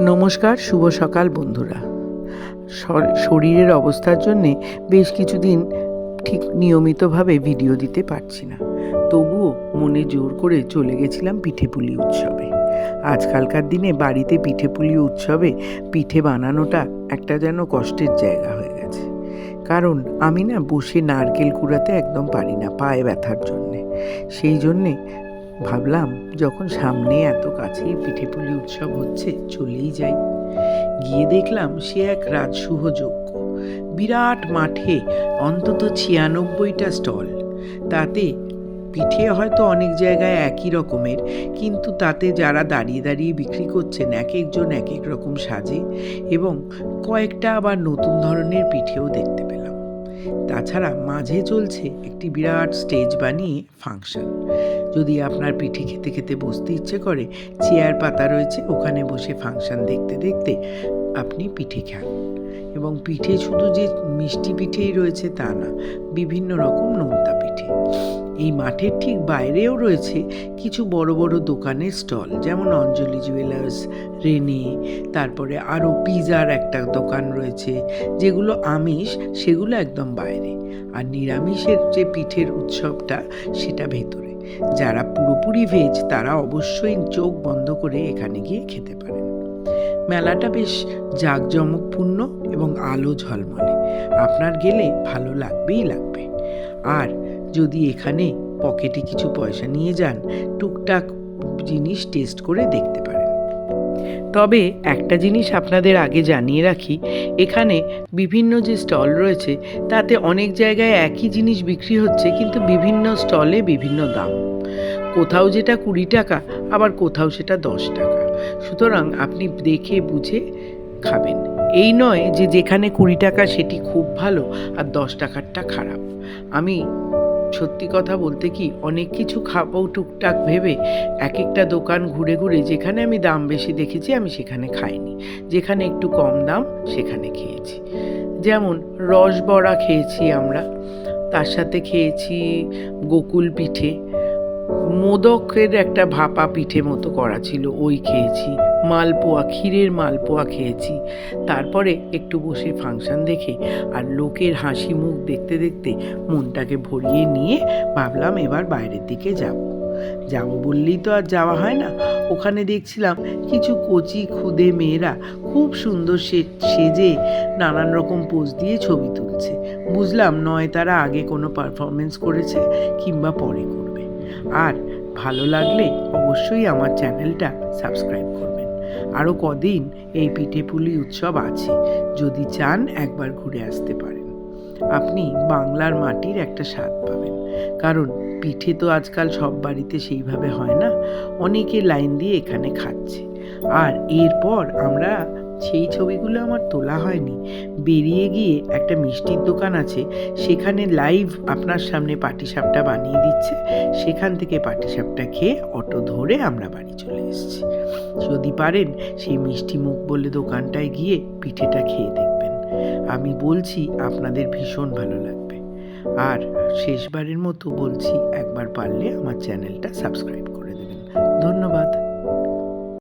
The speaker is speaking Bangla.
নমস্কার, শুভ সকাল বন্ধুরা। শরীরের অবস্থার জন্যে বেশ কিছুদিন ঠিক নিয়মিতভাবে ভিডিও দিতে পারছি না, তবুও মনে জোর করে চলে গেছিলাম পিঠেপুলি উৎসবে। আজকালকার দিনে বাড়িতে পিঠেপুলি উৎসবে পিঠে বানানোটা একটা যেন কষ্টের জায়গা হয়ে গেছে। কারণ আমি না বসে নারকেল কুড়াতে একদম পারি না, পায়ে ব্যথার জন্যে। সেই জন্যে ভাবলাম, যখন সামনে এত কাছেই পিঠেপুলি উৎসব হচ্ছে, চলেই যাই। গিয়ে দেখলাম সে এক রাজসূহ যজ্ঞ। বিরাট মাঠে অন্তত 96টা স্টল। তাতে পিঠে হয়তো অনেক জায়গায় একই রকমের, কিন্তু তাতে যারা দাঁড়িয়ে দাঁড়িয়ে বিক্রি করছেন এক একজন এক এক রকম সাজে, এবং কয়েকটা আবার নতুন ধরনের পিঠেও দেখতে পেলাম। তাছাড়া মাঝে চলছে একটি বিরাট স্টেজ বানিয়ে ফাংশন। যদি আপনার পিঠে খেতে খেতে বসতে ইচ্ছে করে, চেয়ার পাতা রয়েছে, ওখানে বসে ফাংশন দেখতে দেখতে আপনি পিঠে খান। এবং পিঠে শুধু যে মিষ্টি পিঠেই রয়েছে তা না, বিভিন্ন রকম নোনতা পিঠে। এই মাঠের ঠিক বাইরেও রয়েছে কিছু বড় বড় দোকানের স্টল, যেমন অঞ্জলি জুয়েলার্স, রেনে, তারপরে আরও পিজার একটা দোকান রয়েছে। যেগুলো আমিষ সেগুলো একদম বাইরে, আর নিরামিষের যে পিঠের উৎসবটা সেটা ভেতরে। যারা পুরোপুরি ভেজ তারা অবশ্যই চোখ বন্ধ করে এখানে গিয়ে খেতে পারেন। মেলাটা বেশ জাঁকজমকপূর্ণ এবং আলো ঝলমলে। আপনার গেলে ভালো লাগবেই লাগবে। আর যদি এখানে পকেটে কিছু পয়সা নিয়ে যান, টুকটাক জিনিস টেস্ট করে দেখতে পারেন। তবে একটা জিনিস আপনাদের আগে জানিয়ে রাখি, এখানে বিভিন্ন যে স্টল রয়েছে তাতে অনেক জায়গায় একই জিনিস বিক্রি হচ্ছে, কিন্তু বিভিন্ন স্টলে বিভিন্ন দাম। কোথাও যেটা 20 টাকা, আবার কোথাও সেটা 10 টাকা। সুতরাং আপনি দেখে বুঝে খাবেন। এই নয় যে যেখানে 20 টাকা সেটি খুব ভালো আর 10 টাকারটা খারাপ। আমি সত্যি কথা বলতে কি, অনেক কিছু খাবো টুকটাক ভেবে এক একটা দোকান ঘুরে ঘুরে যেখানে আমি দাম বেশি দেখেছি আমি সেখানে খাইনি, যেখানে একটু কম দাম সেখানে খেয়েছি। যেমন রসবড়া খেয়েছি আমরা, তার সাথে খেয়েছি গোকুল পিঠে, মোদকের একটা ভাপা পিঠে মতো করা ছিল, ওই খেয়েছি, মালপোয়া, ক্ষীরের মালপোয়া খেয়েছি। তারপরে একটু বসে ফাংশন দেখে আর লোকের হাসি মুখ দেখতে দেখতে মনটাকে ভরিয়ে নিয়ে ভাবলাম এবার বাইরের দিকে যাব বললেই তো আর যাওয়া হয় না। ওখানে দেখছিলাম কিছু কচি খুদে মেয়েরা খুব সুন্দর সেজে নানান রকম পোজ দিয়ে ছবি তুলছে। বুঝলাম নয় তারা আগে কোনো পারফরমেন্স করেছে কিংবা পরে করবে। আর ভালো লাগলে অবশ্যই আমার চ্যানেলটা সাবস্ক্রাইব করবেন। আরও কদিন এই পিঠেপুলি উৎসব আছে, যদি চান একবার ঘুরে আসতে পারেন। আপনি বাংলার মাটির একটা স্বাদ পাবেন। কারণ পিঠে তো আজকাল সব বাড়িতে সেইভাবে হয় না, অনেকে লাইন দিয়ে এখানে খাচ্ছে। আর এরপর আমরা সেই ছবিগুলো আমার তোলা হয়নি, বেরিয়ে গিয়ে একটা মিষ্টির দোকান আছে, সেখানে লাইভ আপনার সামনে পাটিসাপটা বানিয়ে দিচ্ছে। সেখান থেকে পাটিসাপটা খেয়ে অটো ধরে আমরা বাড়ি চলে এসেছি। যদি পারেন সেই মিষ্টি মুখ বলে দোকানটায় গিয়ে পিঠেটা খেয়ে দেখবেন। আমি বলছি আপনাদের ভীষণ ভালো লাগবে। আর শেষবারের মতো বলছি, একবার পারলে আমার চ্যানেলটা সাবস্ক্রাইব করুন।